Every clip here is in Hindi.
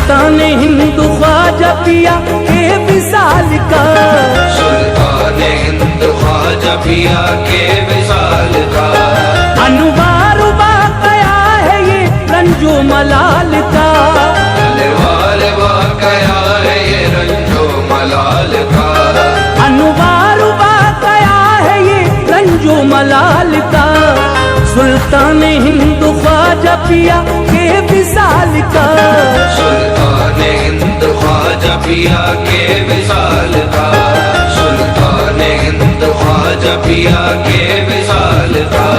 सुल्तान हिंद ख्वाजा पिया के विसाल का, सुल्तान हिंद ख्वाजा पिया के विसाल का। अनवार वाकया है ये रंजो मलाल का, अनवार वाकया है ये रंजो मलाल का। अनवार वाकया है ये रंजो मलाल का। सुल्तान हिंद ख्वाजा पिया के विसाल का, सुल्तान हिंद ख्वाजा पिया के विसाल का। सुल्तान हिंद ख्वाजा पिया के विसाल का।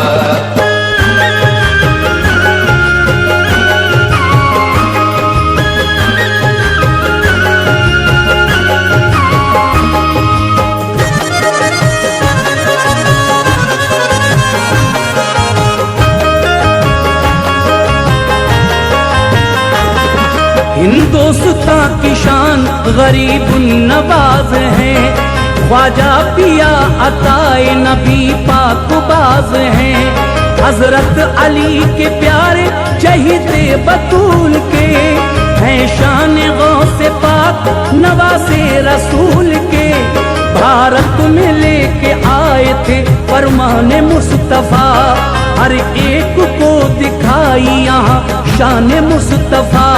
हिंदुस्तां की शान गरीब नवाज है, ख्वाजा पिया अताए नबी पाकबाज हैं। हजरत अली के प्यारे चहीते बतूल के हैं, शान गौसे पाक नवासे रसूल के। भारत में लेके आए थे फरमाने मुस्तफा, हर एक को दिखाई यहाँ शान मुस्तफा।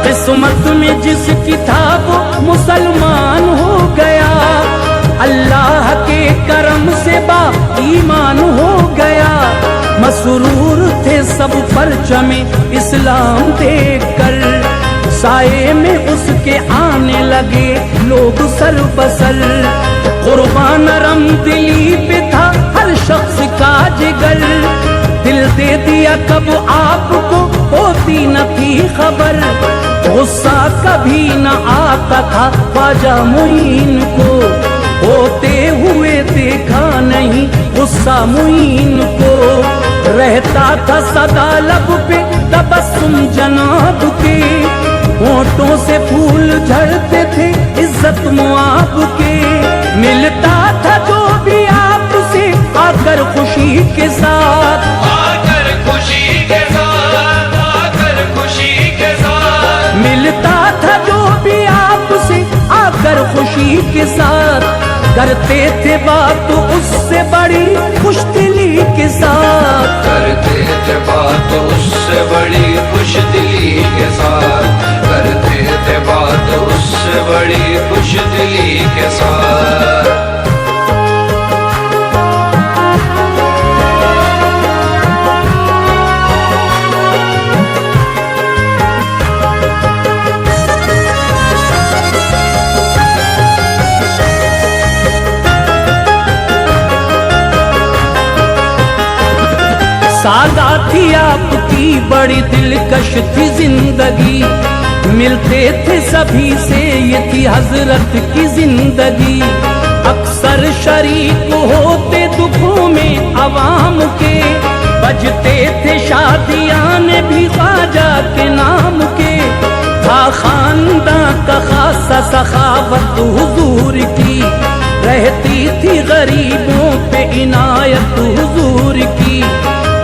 किस्मत में जिसकी था वो मुसलमान हो गया, अल्लाह के करम से बा ईमान हो गया। मसरूर थे सब परचमे इस्लाम देखकर, साये में उसके आने लगे लोग सर बसर। कुर्बान रम दिली पे था हर शख्स का जिगर, दिल दे दिया कब आपको होती न थी खबर। गुस्सा कभी न आता था ख्वाजा मुईन को, होते हुए देखा नहीं गुस्सा मुईन को। रहता था सदा लब पे तबस्सुम जनाब के, होठों से फूल झड़ते थे इज्जत मुआब के। मिलता था जो भी आपसे आकर खुशी के साथ, आकर खुशी के साथ, आकर खुशी के साथ। मिलता था जो भी आपसे आकर खुशी के साथ, करते थे बात उससे बड़ी खुशदिली के साथ, करते थे बात उससे बड़ी खुशदिली के साथ, करते थे बात उससे बड़ी खुशदिली के साथ। सादा थी आपकी बड़ी दिलकश थी जिंदगी, मिलते थे सभी से ये थी हजरत की जिंदगी। अक्सर शरीक होते दुखों में अवाम के, बजते थे शादियाने भी ख्वाजा के नाम के। था खानदां का खासा सखावत हुजूर की, रहती थी गरीबों पे इनायत हुजूर की।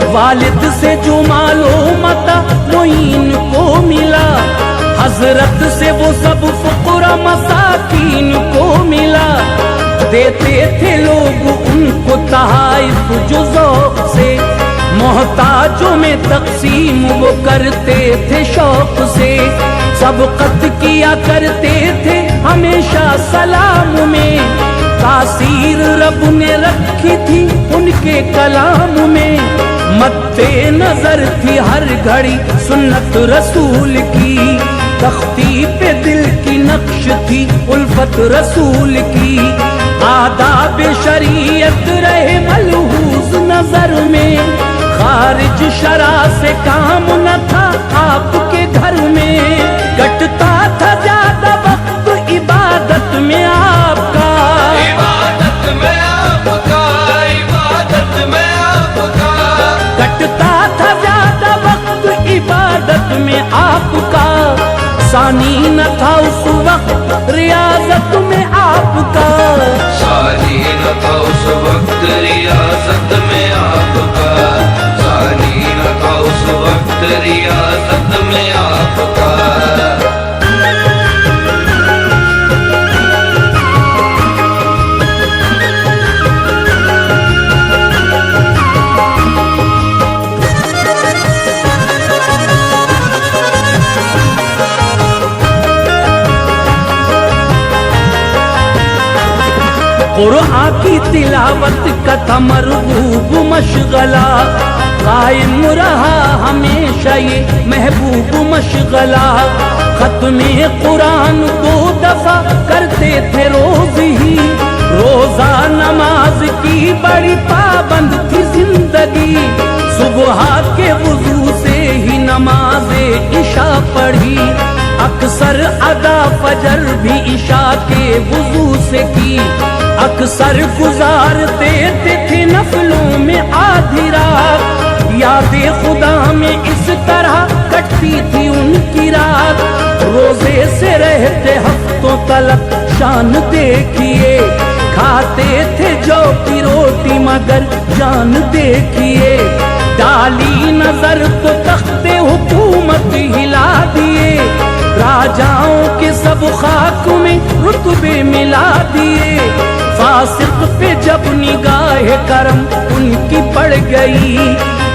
वालिद से जो मालूमता मुईन को मिला, हजरत से वो सब फुकरा मसाकीन को मिला। देते थे लोग उनको तहाइफ जो ज़ौक़ से, मोहताजों में तक़सीम वो करते थे शौक़ से। सबक़त किया करते थे हमेशा सलाम में, तासीर रब ने रखी थी उनके कलाम में। मद्दे नजर थी हर घड़ी सुन्नत रसूल की, तख्ती पे दिल की नक्श थी उल्फत रसूल की। आदाब शरीयत रहे मलहूज नजर में, खारिज शरा से काम न था आपके घर में। कटता था ज्यादा वक्त इबादत में आपका, इबादत में आपका, इबादत में आपका। कटता था ज्यादा वक्त इबादत में आपका, सानी न था उस वक्त रियाजत में आपका, सानी न था उस वक्त रियासत में आपका, सानी न था उस वक्त रियासत में आपका। कुरान की तिलावत का था मरगूब मशगला, कायम रहा हमेशा ये महबूब मशगला। खत्मे कुरान 2 दफा करते थे रोज ही, रोजा नमाज की बड़ी पाबंद थी जिंदगी। सुबह के वुजू से ही नमाज़े इशा पढ़ी, अक्सर अदा फजर भी इशा के वुजू से की। अक्सर गुजारते थे नफलों में आधी रात, याद खुदा में इस तरह कटती थी उनकी रात। रोजे से रहते हफ्तों तलक शान देखिए, खाते थे जौ की रोटी मगर जान देखिए। डाली नजर तो तख्ते हुकूमत हिला दिए, राजाओं के सब खाक में रुतबे मिला दिए। फासिक पे जब निगाह करम उनकी पड़ गई,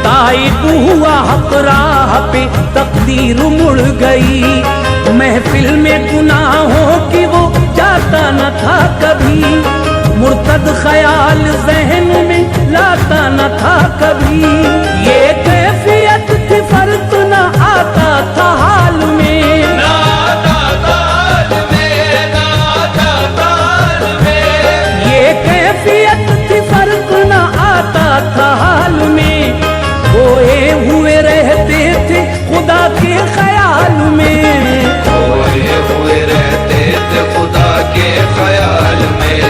ताइब हुआ हक राह पे तकदीर मुड़ गई। महफिल में गुनाहों की वो जाता न था कभी, मुर्तद ख्याल जहन में लाता न था कभी। ये कैफियत थी फर्क न आता था हाल में, ना आता ताल में, ना आता ताल में। ये कैफियत थी फर्क न आता था हाल में। खोए हुए रहते थे खुदा के ख्याल में, खोए हुए रहते थे खुदा के ख्याल में,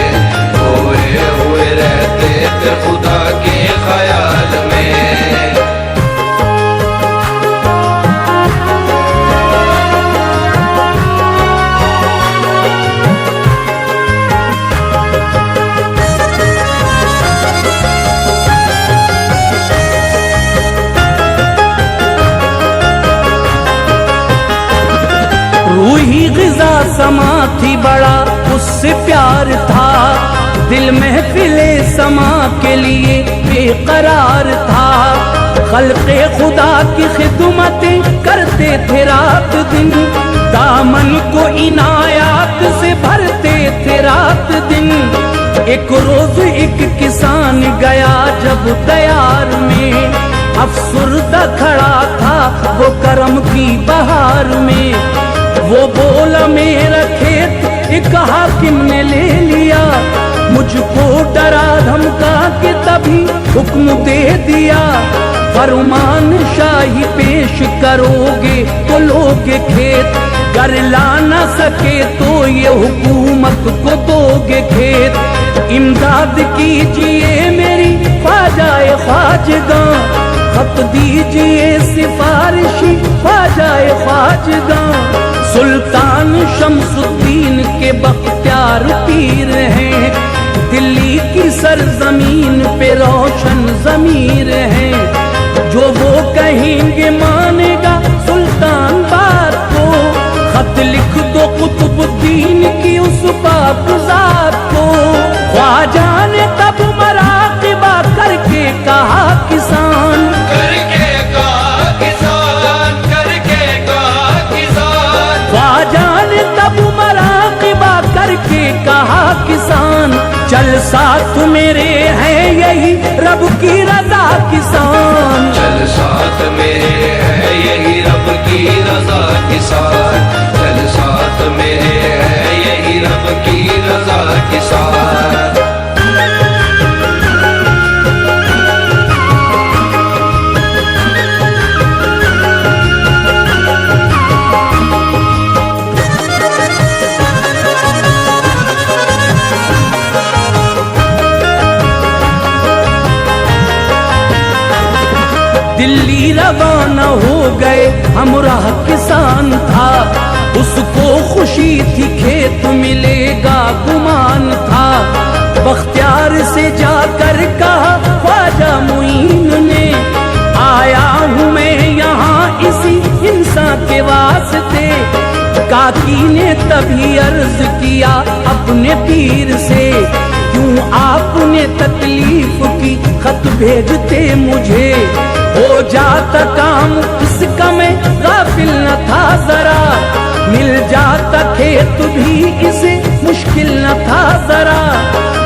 खोए हुए रहते थे खुदा के ख्याल में। रूही ग़िज़ा समा थी बड़ा उससे प्यार था, दिल महफिले समा के लिए बेकरार था। खल्क़े खुदा की खिदमतें करते थे रात दिन, दामन को इनायात से भरते थे रात दिन। एक रोज एक किसान गया जब दयार में, अफसुर्दा खड़ा था वो करम की बहार में। वो बोला मेरा खेत एक हाकिम ने ले लिया, मुझको डरा धमका के तभी हुक्म दे दिया। फरमान शाही पेश करोगे तो लोगे खेत, कर ला न सके तो ये हुकूमत को दोगे खेत। इमदाद कीजिए मेरी ख्वाजाए ख्वाजगा, खत दीजिए सिफारिशी ख्वाजाए ख्वाजगा। सुल्तान शमसुद्दीन के बख्तियार पीर हैं, दिल्ली की सरजमीन पे रोशन ज़मीर हैं। जो वो कहेंगे मानेगा सुल्तान बात को, खत लिख दो कुतुबुद्दीन की उस पाक ज़ात को। ख्वाजा ने तब मराक़िबा करके कहा किसान, करके कहा किसान, करके कहा किसान। ख्वाजा ने तब मराक़िबा करके कहा किसान, चल साथ मेरे हैं यही रब की रज़ा किसान। चल साथ मेरे है यही रब की रज़ा किसान, चल साथ मेरे है यही रब की रज़ा किसान। दिल्ली रवाना हो गए हमराह किसान था, उसको खुशी थी खेत मिलेगा गुमान था। बख्तियार से जाकर कहा ख्वाजा मुईन ने, आया हूँ मैं यहाँ इसी इंसान के वास्ते। काकी ने तभी अर्ज किया अपने पीर से, क्यों आपने तकलीफ की खत भेजते मुझे। हो जाता काम इसका मैं गाफिल न था जरा, मिल जाता खेत भी इसे मुश्किल न था जरा।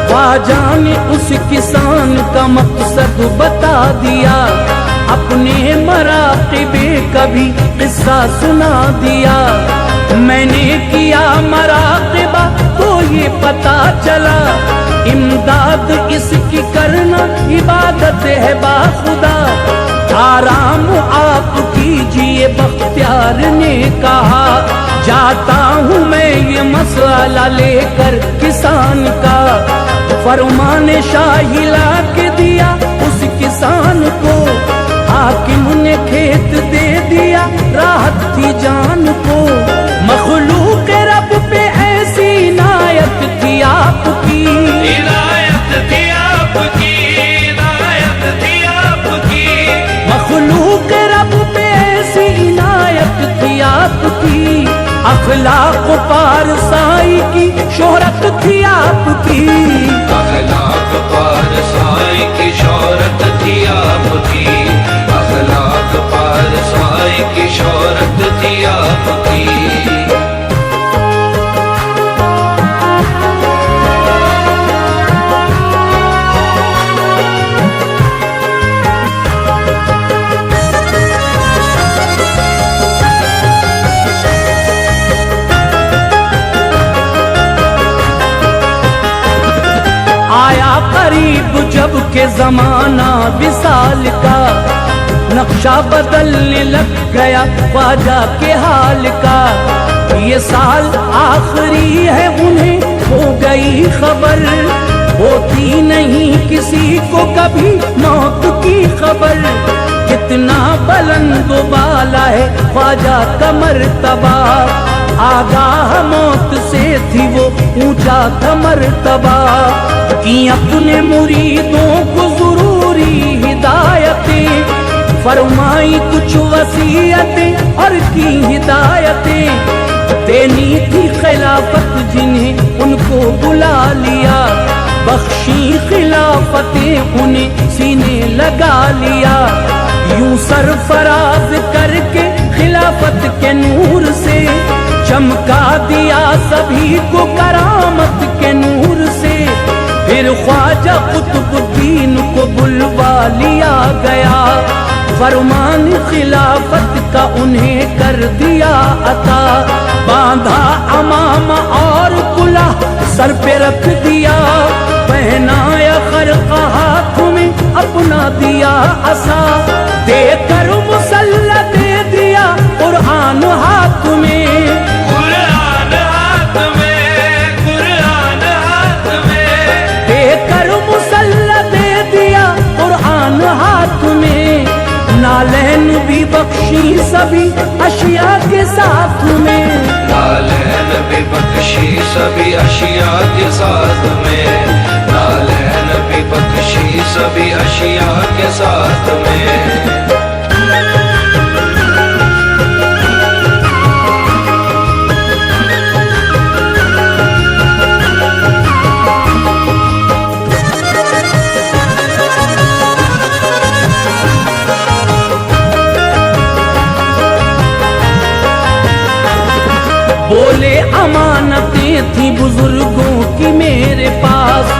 ख्वाजा ने उस किसान का मकसद बता दिया, अपने मराक़िबे का भी किस्सा सुना दिया। मैंने किया मराक़िबा तो ये पता चला, इमदाद इसकी करना इबादत है बाखुदा। आराम आप कीजिए बख्तियार ने कहा, जाता हूँ मैं ये मसला लेकर किसान का। फरमान शाही ला के दिया उस किसान को, हाकिम ने खेत दे दिया राहत थी जान को। मखलूक रब पे ऐसी इनायत थी आपकी, इनायत थी आपकी, इनायत थी आपकी। मखलूक रब पे ऐसी इनायत थी आपकी। अखलाक पारसाई की शोहरत थी आपकी, अखलाक पारसाई की शोहरत थी आपकी, अखलाक पारसाई की शोहरत थी आपकी। आया करीब जब के जमाना विसाल का, नक्शा बदलने लग गया ख्वाजा के हाल का। ये साल आखिरी है उन्हें हो गई खबर, होती नहीं किसी को कभी मौत की खबर। कितना बुलंद बाला है ख्वाजा का मर्तबा, आगाह मौत से थी वो ऊंचा था मर्तबा। की अपने मुरीदों को जरूरी हिदायतें, फरमाई कुछ वसीयतें और की हिदायतें। देनी थी खिलाफत जिन्हें उनको बुला लिया, बख्शी खिलाफतें उन्हें सीने लगा लिया। यूं सरफराज करके खिलाफत के नूर से, चमका दिया सभी को करामत के नूर से। फिर ख्वाजा कुतुबुद्दीन को बुलवा लिया गया, फरमान खिलाफत का उन्हें कर दिया अता। बांधा अमामा और कुला सर पे रख दिया, पहनाया खरका हाथ में अपना दिया असा। देकर मुसल्ला दे दिया कुरान हाथ में, कुरान हाथ में, कुरान हाथ में। देकर मुसल्ला दे दिया कुरान हाथ में। नालैन भी बख्शी सभी अशिया के साथ में, नालैन भी बख्शी सभी अशिया के साथ में, नालैन भी बख्शी सभी अशिया के साथ में। बोले अमानतें थी बुजुर्गों की मेरे पास,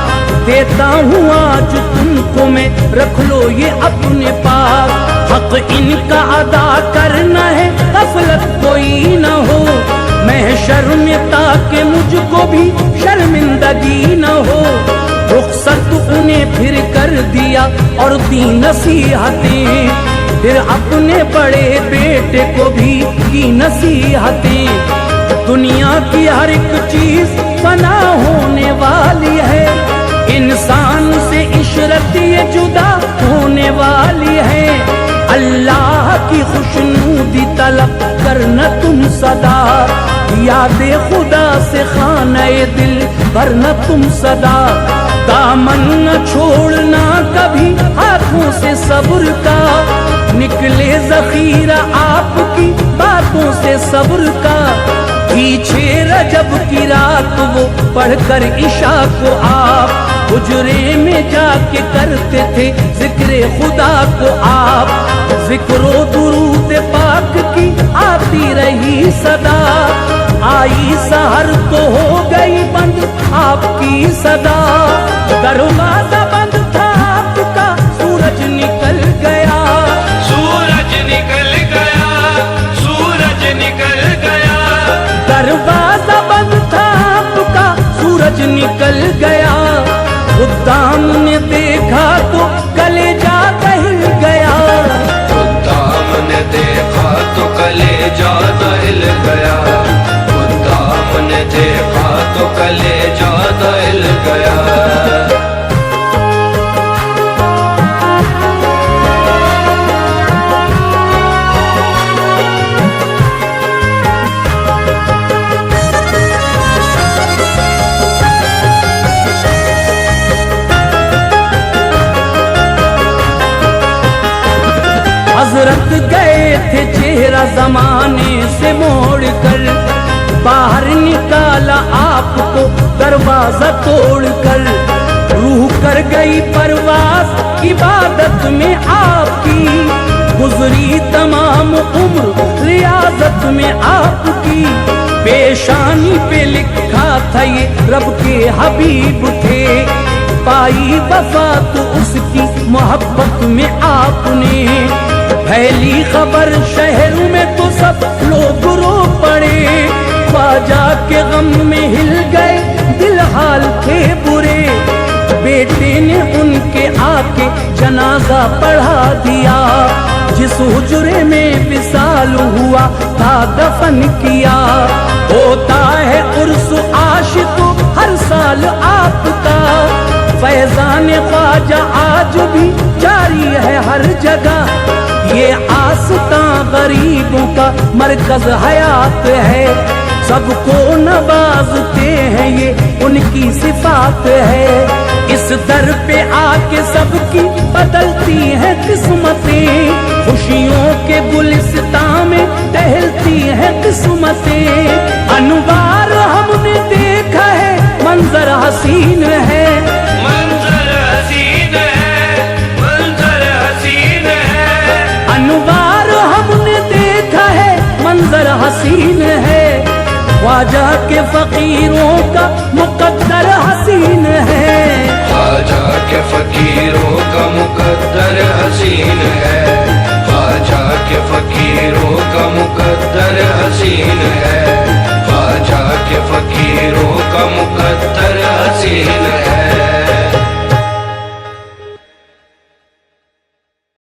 देता हूँ आज तुमको मैं, रख लो ये अपने पास। हक इनका अदा करना है गफलत कोई न हो, महशर में ताकि मुझको भी शर्मिंदगी न हो। रुखसत उन्हें फिर कर दिया और दी नसीहतें, फिर अपने बड़े बेटे को भी की नसीहतें। दुनिया की हर एक चीज फना होने वाली है, इंसान से इशरत ये जुदा होने वाली है। अल्लाह की खुशनूदी तलब करना तुम सदा, याद खुदा से खाने दिल भरना तुम सदा। दामन न छोड़ना कभी हाथों से सब्र का, निकले जखीरा आपकी बातों से सब्र का। पीछे रजब की रात वो पढ़कर इशा को आप, हुजरे में जाके करते थे जिक्र खुदा को आप। जिक्रो दुरूद पाक की आती रही गई सदा, आई सहर तो हो गई बंद आपकी सदा। दरवाजा बंद था आपका, सूरज निकल गया, सूरज निकल गया, सूरज निकल गया। दरवाजा बंद था आपका, सूरज निकल गया। खुदाम ने देखा तो कलेजा दहिल गया, खुदाम ने देखा तो कलेजा दहिल गया, खुदाम ने देखा तो कलेजा दहिल गया। हजरत गए थे चेहरा जमाने से मोड़ कर, बाहर निकाला आपको दरवाजा तोड़ कर। रूह कर गई परवास इबादत में आपकी, गुजरी तमाम उम्र रियाजत में आपकी। पेशानी पे लिखा था ये रब के हबीब थे, पाई वफा तो उसकी मोहब्बत में आपने। फैली खबर शहर में तो सब लोग रो पड़े, ख्वाजा के गम में हिल गए दिल हाल थे बुरे। बेटे ने उनके आके जनाजा पढ़ा दिया, जिस हुजरे में विसाल हुआ था दफन किया। होता है उर्स आशिक हर साल आपका, फैजान ख्वाजा आज भी जारी है हर जगह। ये आस्था गरीबों का मरकज हयात है, सबको नवाजते हैं ये उनकी सिफात है। इस दर पे आके सबकी बदलती हैं किस्मतें, खुशियों के गुलिस्तां में टहलती हैं किस्मतें। अनवार हमने देखा है, मंजर हसीन है, मंजर हसीन है, मंजर हसीन है। अनवार हमने देखा है, मंजर हसीन है। ख्वाजा के फकीरों का मुकद्दर हसीन है, ख्वाजा के फकीरों का मुकद्दर हसीन है, ख्वाजा के फकीरों का मुकद्दर